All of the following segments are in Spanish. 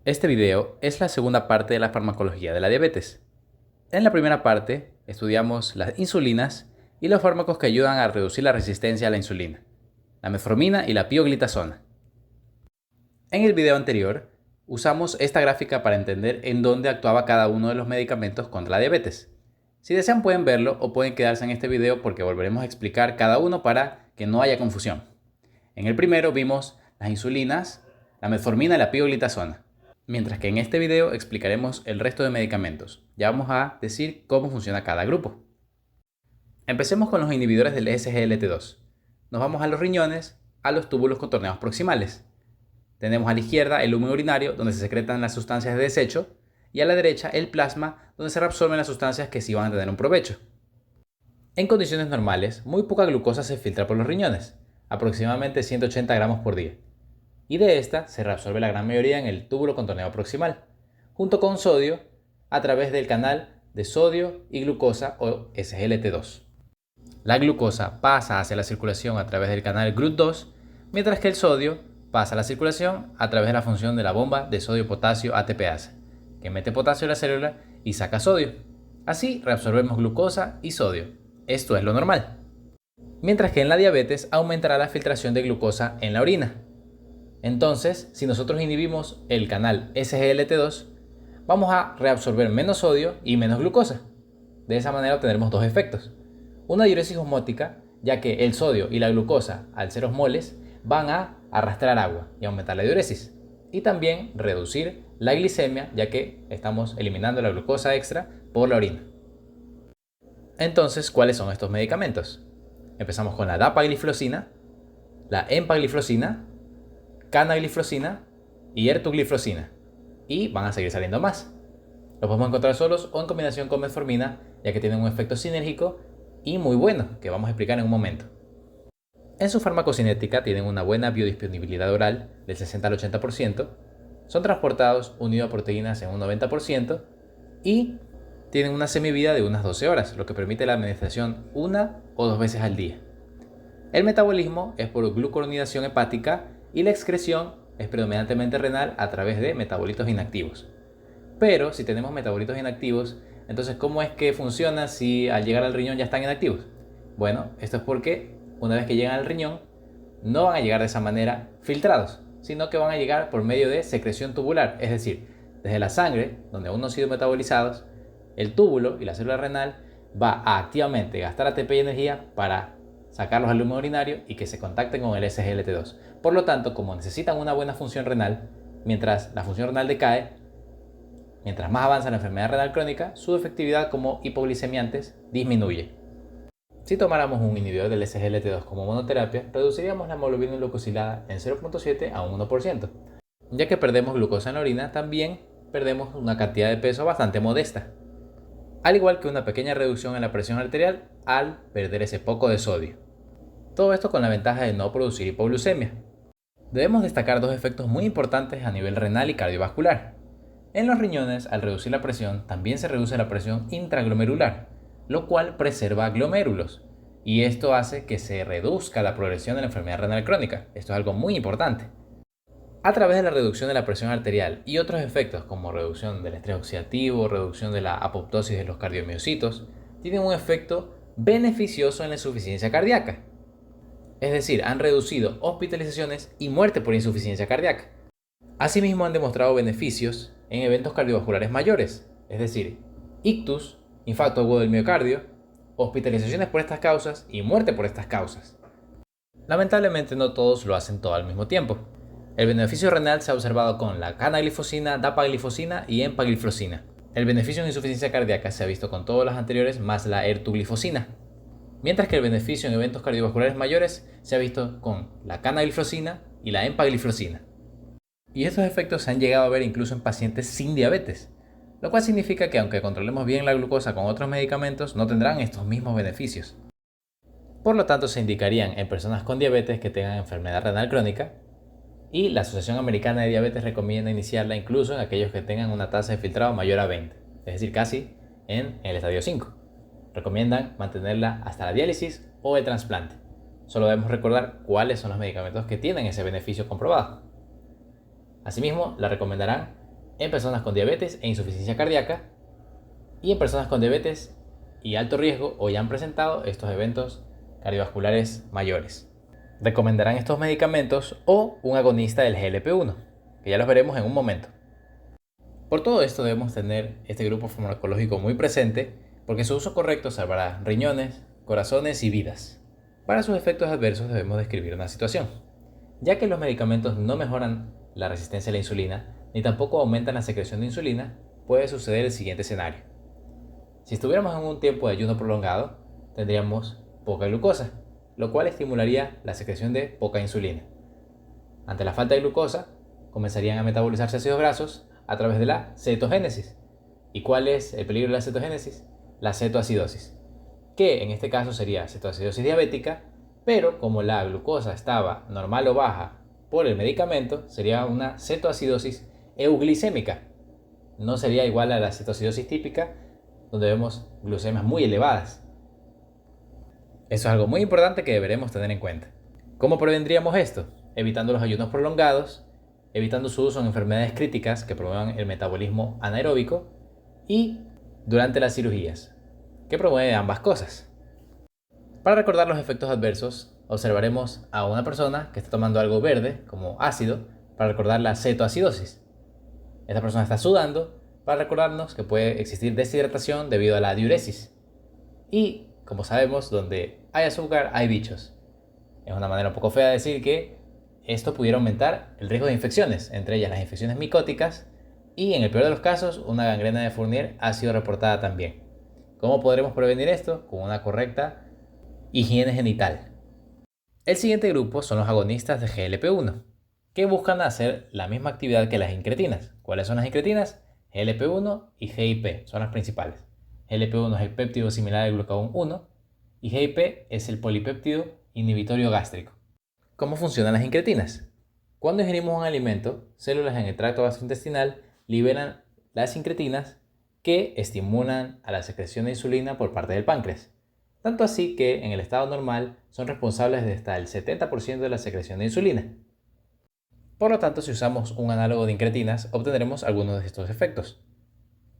Este video es la segunda parte de la farmacología de la diabetes. En la primera parte estudiamos las insulinas y los fármacos que ayudan a reducir la resistencia a la insulina, la metformina y la pioglitazona. En el video anterior usamos esta gráfica para entender en dónde actuaba cada uno de los medicamentos contra la diabetes. Si desean pueden verlo o pueden quedarse en este video porque volveremos a explicar cada uno para que no haya confusión. En el primero vimos las insulinas, la metformina y la pioglitazona. Mientras que en este video explicaremos el resto de medicamentos. Ya vamos a decir cómo funciona cada grupo. Empecemos con los inhibidores del SGLT2. Nos vamos a los riñones, a los túbulos contorneados proximales. Tenemos a la izquierda el lumen urinario, donde se secretan las sustancias de desecho, y a la derecha el plasma, donde se reabsorben las sustancias que sí van a tener un provecho. En condiciones normales, muy poca glucosa se filtra por los riñones, aproximadamente 180 gramos por día. Y de esta se reabsorbe la gran mayoría en el túbulo contorneado proximal, junto con sodio a través del canal de sodio y glucosa o SGLT2. La glucosa pasa hacia la circulación a través del canal GLUT2, mientras que el sodio pasa a la circulación a través de la función de la bomba de sodio-potasio ATPase, que mete potasio en la célula y saca sodio. Así reabsorbemos glucosa y sodio. Esto es lo normal. Mientras que en la diabetes aumentará la filtración de glucosa en la orina. Entonces, si nosotros inhibimos el canal SGLT2, vamos a reabsorber menos sodio y menos glucosa. De esa manera obtendremos dos efectos. Una diuresis osmótica, ya que el sodio y la glucosa, al ser osmoles, van a arrastrar agua y aumentar la diuresis. Y también reducir la glicemia, ya que estamos eliminando la glucosa extra por la orina. Entonces, ¿cuáles son estos medicamentos? Empezamos con la dapagliflozina, la empagliflozina, canagliflozina y ertugliflozina. Y van a seguir saliendo más. Los podemos encontrar solos o en combinación con metformina, ya que tienen un efecto sinérgico y muy bueno, que vamos a explicar en un momento. En su farmacocinética tienen una buena biodisponibilidad oral del 60 al 80%, son transportados unidos a proteínas en un 90% y tienen una semivida de unas 12 horas, lo que permite la administración una o dos veces al día. El metabolismo es por glucuronidación hepática y la excreción es predominantemente renal a través de metabolitos inactivos. Pero si tenemos metabolitos inactivos, entonces ¿cómo es que funciona si al llegar al riñón ya están inactivos? Bueno, esto es porque una vez que llegan al riñón no van a llegar de esa manera filtrados, sino que van a llegar por medio de secreción tubular, es decir, desde la sangre, donde aún no han sido metabolizados, el túbulo y la célula renal va a activamente gastar ATP y energía para sacarlos al lumen urinario y que se contacten con el SGLT2. Por lo tanto, como necesitan una buena función renal, mientras la función renal decae, mientras más avanza la enfermedad renal crónica, su efectividad como hipoglicemiantes disminuye. Si tomáramos un inhibidor del SGLT2 como monoterapia, reduciríamos la hemoglobina glucosilada en 0.7 a un 1%. Ya que perdemos glucosa en la orina, también perdemos una cantidad de peso bastante modesta. Al igual que una pequeña reducción en la presión arterial al perder ese poco de sodio. Todo esto con la ventaja de no producir hipoglucemia. Debemos destacar dos efectos muy importantes a nivel renal y cardiovascular. En los riñones, al reducir la presión, también se reduce la presión intraglomerular, lo cual preserva glomérulos, y esto hace que se reduzca la progresión de la enfermedad renal crónica. Esto es algo muy importante. A través de la reducción de la presión arterial y otros efectos como reducción del estrés oxidativo, reducción de la apoptosis de los cardiomiocitos, tienen un efecto beneficioso en la insuficiencia cardíaca. Es decir, han reducido hospitalizaciones y muerte por insuficiencia cardíaca. Asimismo, han demostrado beneficios en eventos cardiovasculares mayores, es decir, ictus, infarto agudo del miocardio, hospitalizaciones por estas causas y muerte por estas causas. Lamentablemente no todos lo hacen todo al mismo tiempo. El beneficio renal se ha observado con la canaglifosina, dapaglifosina y empaglifosina. El beneficio en insuficiencia cardíaca se ha visto con todas las anteriores más la ertuglifosina. Mientras que el beneficio en eventos cardiovasculares mayores se ha visto con la canaglifosina y la empaglifosina. Y estos efectos se han llegado a ver incluso en pacientes sin diabetes, lo cual significa que aunque controlemos bien la glucosa con otros medicamentos, no tendrán estos mismos beneficios. Por lo tanto, se indicarían en personas con diabetes que tengan enfermedad renal crónica, y la Asociación Americana de Diabetes recomienda iniciarla incluso en aquellos que tengan una tasa de filtrado mayor a 20, es decir, casi en el estadio 5. Recomiendan mantenerla hasta la diálisis o el trasplante. Solo debemos recordar cuáles son los medicamentos que tienen ese beneficio comprobado. Asimismo, la recomendarán en personas con diabetes e insuficiencia cardíaca y en personas con diabetes y alto riesgo o ya han presentado estos eventos cardiovasculares mayores. Recomendarán estos medicamentos o un agonista del GLP-1, que ya los veremos en un momento. Por todo esto debemos tener este grupo farmacológico muy presente porque su uso correcto salvará riñones, corazones y vidas. Para sus efectos adversos debemos describir una situación, ya que los medicamentos no mejoran la resistencia a la insulina ni tampoco aumentan la secreción de insulina, puede suceder el siguiente escenario. Si estuviéramos en un tiempo de ayuno prolongado, tendríamos poca glucosa, lo cual estimularía la secreción de poca insulina. Ante la falta de glucosa, comenzarían a metabolizarse ácidos grasos a través de la cetogénesis. ¿Y cuál es el peligro de la cetogénesis? La cetoacidosis, que en este caso sería cetoacidosis diabética, pero como la glucosa estaba normal o baja por el medicamento, sería una cetoacidosis euglicémica. No sería igual a la cetoacidosis típica, donde vemos glucemias muy elevadas. Eso es algo muy importante que deberemos tener en cuenta. ¿Cómo prevendríamos esto? Evitando los ayunos prolongados, evitando su uso en enfermedades críticas que promuevan el metabolismo anaeróbico y durante las cirugías, que promueve ambas cosas. Para recordar los efectos adversos, observaremos a una persona que está tomando algo verde, como ácido, para recordar la cetoacidosis. Esta persona está sudando para recordarnos que puede existir deshidratación debido a la diuresis. Y, como sabemos, donde hay azúcar hay bichos. Es una manera un poco fea de decir que esto pudiera aumentar el riesgo de infecciones, entre ellas las infecciones micóticas y, en el peor de los casos, una gangrena de Fournier ha sido reportada también. ¿Cómo podremos prevenir esto? Con una correcta higiene genital. El siguiente grupo son los agonistas de GLP-1, que buscan hacer la misma actividad que las incretinas. ¿Cuáles son las incretinas? GLP-1 y GIP son las principales. GLP-1 es el péptido similar al glucagón 1 y GIP es el polipéptido inhibitorio gástrico. ¿Cómo funcionan las incretinas? Cuando ingerimos un alimento, células en el tracto gastrointestinal liberan las incretinas que estimulan a la secreción de insulina por parte del páncreas. Tanto así que en el estado normal son responsables de hasta el 70% de la secreción de insulina. Por lo tanto, si usamos un análogo de incretinas, obtendremos algunos de estos efectos.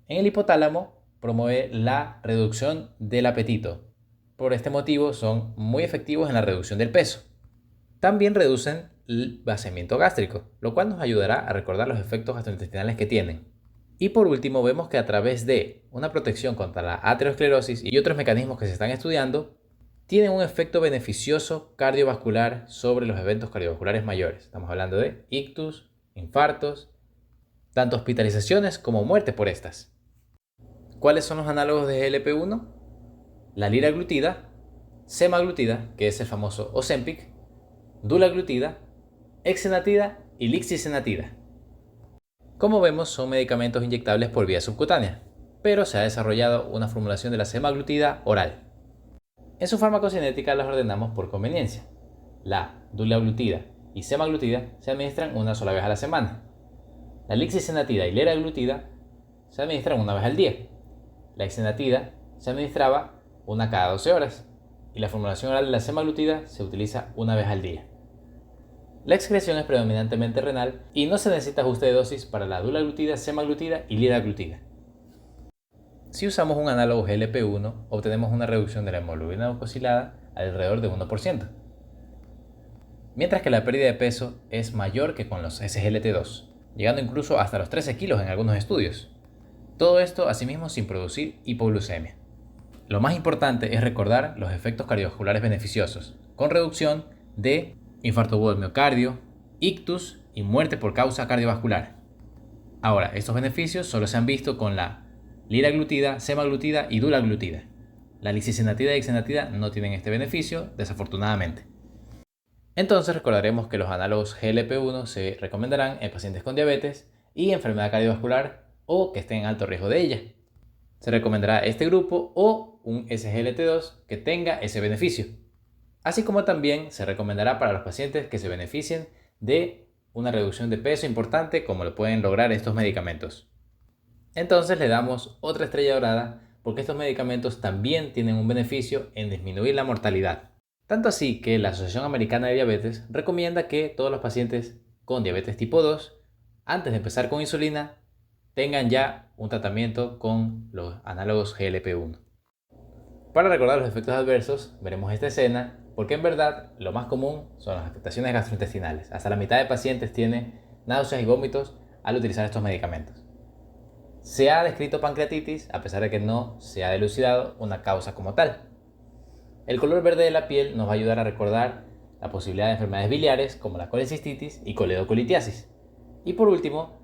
En el hipotálamo promueve la reducción del apetito. Por este motivo son muy efectivos en la reducción del peso. También reducen el vaciamiento gástrico, lo cual nos ayudará a recordar los efectos gastrointestinales que tienen. Y por último, vemos que a través de una protección contra la aterosclerosis y otros mecanismos que se están estudiando, tienen un efecto beneficioso cardiovascular sobre los eventos cardiovasculares mayores. Estamos hablando de ictus, infartos, tanto hospitalizaciones como muerte por estas. ¿Cuáles son los análogos de GLP-1? La liraglutida, semaglutida, que es el famoso Ozempic, dulaglutida, exenatida y lixisenatida. Como vemos, son medicamentos inyectables por vía subcutánea, pero se ha desarrollado una formulación de la semaglutida oral. En su farmacocinética las ordenamos por conveniencia. La dulaglutida y semaglutida se administran una sola vez a la semana. La lixisenatida y liraglutida se administran una vez al día. La exenatida se administraba una cada 12 horas y la formulación oral de la semaglutida se utiliza una vez al día. La excreción es predominantemente renal y no se necesita ajuste de dosis para la dulaglutida, semaglutida y liraglutida. Si usamos un análogo GLP-1, obtenemos una reducción de la hemoglobina glucosilada alrededor de 1%, mientras que la pérdida de peso es mayor que con los SGLT2, llegando incluso hasta los 13 kilos en algunos estudios. Todo esto asimismo sin producir hipoglucemia. Lo más importante es recordar los efectos cardiovasculares beneficiosos, con reducción de infarto agudo del miocardio, ictus y muerte por causa cardiovascular. Ahora, estos beneficios solo se han visto con la liraglutida, semaglutida y dulaglutida. La lixisenatida y exenatida no tienen este beneficio, desafortunadamente. Entonces recordaremos que los análogos GLP-1 se recomendarán en pacientes con diabetes y enfermedad cardiovascular o que estén en alto riesgo de ella. Se recomendará este grupo o un SGLT2 que tenga ese beneficio. Así como también se recomendará para los pacientes que se beneficien de una reducción de peso importante como lo pueden lograr estos medicamentos. Entonces le damos otra estrella dorada porque estos medicamentos también tienen un beneficio en disminuir la mortalidad. Tanto así que la Asociación Americana de Diabetes recomienda que todos los pacientes con diabetes tipo 2, antes de empezar con insulina, tengan ya un tratamiento con los análogos GLP-1. Para recordar los efectos adversos, veremos esta escena porque en verdad lo más común son las afectaciones gastrointestinales. Hasta la mitad de pacientes tiene náuseas y vómitos al utilizar estos medicamentos. Se ha descrito pancreatitis a pesar de que no se ha dilucidado una causa como tal. El color verde de la piel nos va a ayudar a recordar la posibilidad de enfermedades biliares como la colecistitis y coledocolitiasis. Y por último,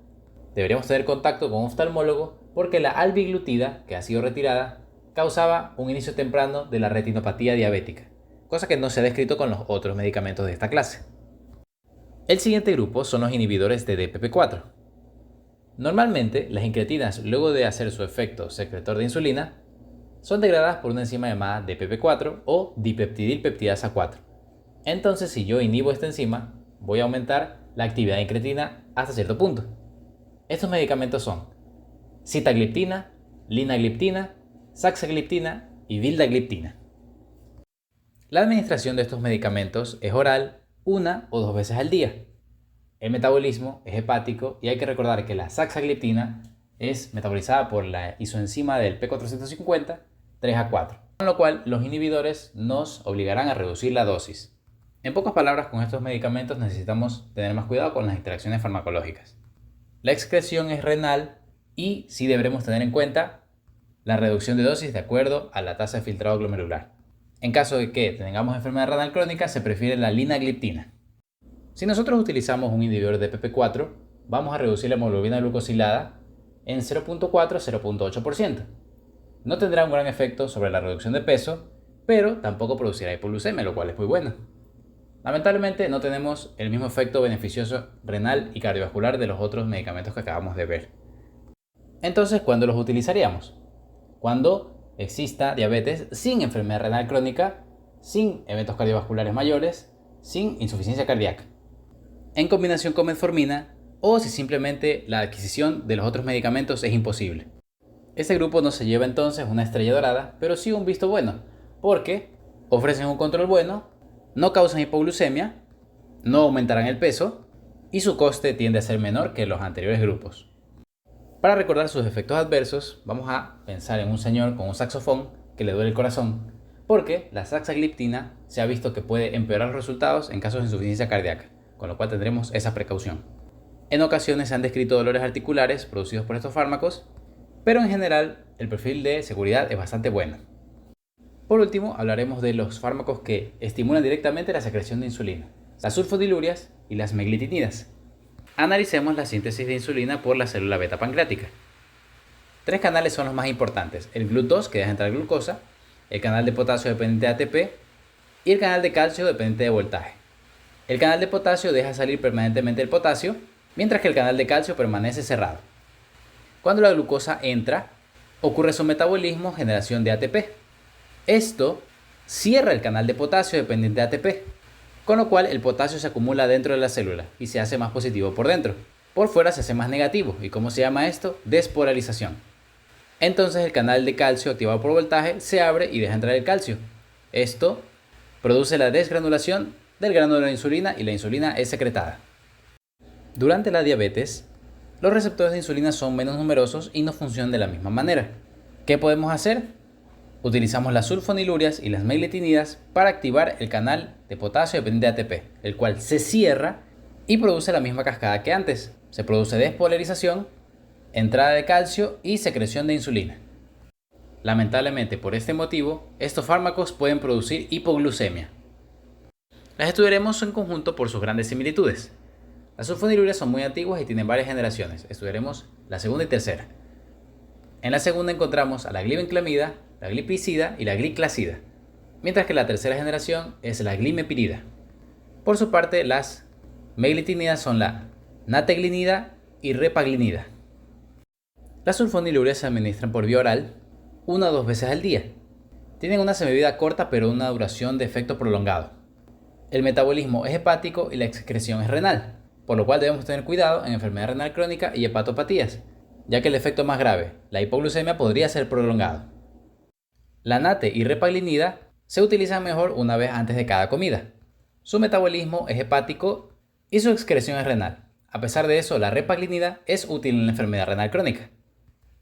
deberíamos tener contacto con un oftalmólogo porque la albiglutida, que ha sido retirada, causaba un inicio temprano de la retinopatía diabética, cosa que no se ha descrito con los otros medicamentos de esta clase. El siguiente grupo son los inhibidores de DPP-4. Normalmente, las incretinas, luego de hacer su efecto secretor de insulina, son degradadas por una enzima llamada DPP-4 o dipeptidilpeptidasa 4. Entonces, si yo inhibo esta enzima, voy a aumentar la actividad de incretina hasta cierto punto. Estos medicamentos son sitagliptina, linagliptina, saxagliptina y vildagliptina. La administración de estos medicamentos es oral 1 o 2 veces al día. El metabolismo es hepático y hay que recordar que la saxagliptina es metabolizada por la isoenzima del P450 3A4, con lo cual los inhibidores nos obligarán a reducir la dosis. En pocas palabras, con estos medicamentos necesitamos tener más cuidado con las interacciones farmacológicas. La excreción es renal y sí deberemos tener en cuenta la reducción de dosis de acuerdo a la tasa de filtrado glomerular. En caso de que tengamos enfermedad renal crónica, se prefiere la linagliptina. Si nosotros utilizamos un inhibidor de DPP-4, vamos a reducir la hemoglobina glucosilada en 0.4-0.8%. No tendrá un gran efecto sobre la reducción de peso, pero tampoco producirá hipoglucemia, lo cual es muy bueno. Lamentablemente no tenemos el mismo efecto beneficioso renal y cardiovascular de los otros medicamentos que acabamos de ver. Entonces, ¿cuándo los utilizaríamos? Cuando exista diabetes sin enfermedad renal crónica, sin eventos cardiovasculares mayores, sin insuficiencia cardíaca, en combinación con metformina o si simplemente la adquisición de los otros medicamentos es imposible. Este grupo no se lleva entonces una estrella dorada, pero sí un visto bueno, porque ofrecen un control bueno, no causan hipoglucemia, no aumentarán el peso y su coste tiende a ser menor que los anteriores grupos. Para recordar sus efectos adversos, vamos a pensar en un señor con un saxofón que le duele el corazón, porque la saxagliptina se ha visto que puede empeorar los resultados en casos de insuficiencia cardíaca, con lo cual tendremos esa precaución. En ocasiones se han descrito dolores articulares producidos por estos fármacos, pero en general el perfil de seguridad es bastante bueno. Por último, hablaremos de los fármacos que estimulan directamente la secreción de insulina, las sulfonilurias y las meglitinidas. Analicemos la síntesis de insulina por la célula beta pancreática. 3 canales son los más importantes: el GLUT2, que deja entrar glucosa, el canal de potasio dependiente de ATP y el canal de calcio dependiente de voltaje. El canal de potasio deja salir permanentemente el potasio, mientras que el canal de calcio permanece cerrado. Cuando la glucosa entra, ocurre su metabolismo, generación de ATP. Esto cierra el canal de potasio dependiente de ATP, con lo cual el potasio se acumula dentro de la célula y se hace más positivo por dentro. Por fuera se hace más negativo. ¿Y cómo se llama esto? Despolarización. Entonces el canal de calcio activado por voltaje se abre y deja entrar el calcio. Esto produce la desgranulación del gránulo de insulina y la insulina es secretada. Durante la diabetes, los receptores de insulina son menos numerosos y no funcionan de la misma manera. ¿Qué podemos hacer? Utilizamos las sulfonilurias y las meglitinidas para activar el canal de potasio dependiente de ATP, el cual se cierra y produce la misma cascada que antes. Se produce despolarización, entrada de calcio y secreción de insulina. Lamentablemente, por este motivo, estos fármacos pueden producir hipoglucemia. Las estudiaremos en conjunto por sus grandes similitudes. Las sulfonilurias son muy antiguas y tienen varias generaciones. Estudiaremos la segunda y tercera. En la segunda encontramos a la glibenclamida, la glipizida y la gliclazida, mientras que la tercera generación es la glimepirida. Por su parte, las meglitinidas son la nateglinida y repaglinida. Las sulfonilurias se administran por vía oral 1 o 2 veces al día. Tienen una semivida corta pero una duración de efecto prolongado. El metabolismo es hepático y la excreción es renal, por lo cual debemos tener cuidado en enfermedad renal crónica y hepatopatías, ya que el efecto más grave, la hipoglucemia, podría ser prolongado. La nate y repaglinida se utilizan mejor una vez antes de cada comida. Su metabolismo es hepático y su excreción es renal. A pesar de eso, la repaglinida es útil en la enfermedad renal crónica.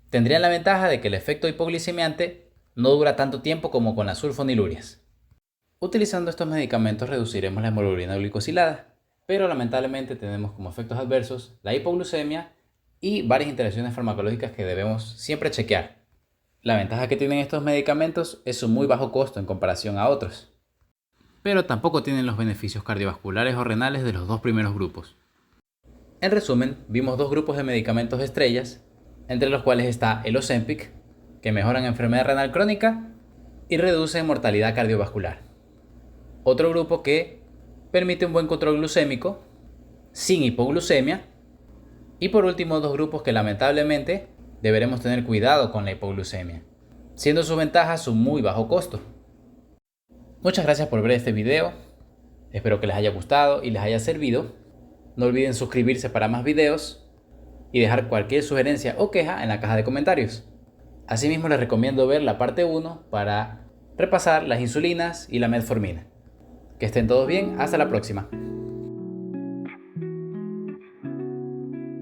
Tendrían la ventaja de que el efecto hipoglicemiante no dura tanto tiempo como con las sulfonilurias. Utilizando estos medicamentos reduciremos la hemoglobina glicosilada, pero lamentablemente tenemos como efectos adversos la hipoglucemia y varias interacciones farmacológicas que debemos siempre chequear. La ventaja que tienen estos medicamentos es su muy bajo costo en comparación a otros, pero tampoco tienen los beneficios cardiovasculares o renales de los dos primeros grupos. En resumen, vimos dos grupos de medicamentos estrellas, entre los cuales está el Ozempic, que mejoran enfermedad renal crónica y reduce mortalidad cardiovascular. Otro grupo que permite un buen control glucémico, sin hipoglucemia. Y por último, dos grupos que lamentablemente deberemos tener cuidado con la hipoglucemia, siendo sus ventajas su muy bajo costo. Muchas gracias por ver este video, espero que les haya gustado y les haya servido. No olviden suscribirse para más videos y dejar cualquier sugerencia o queja en la caja de comentarios. Asimismo les recomiendo ver la parte 1 para repasar las insulinas y la metformina. Que estén todos bien, hasta la próxima.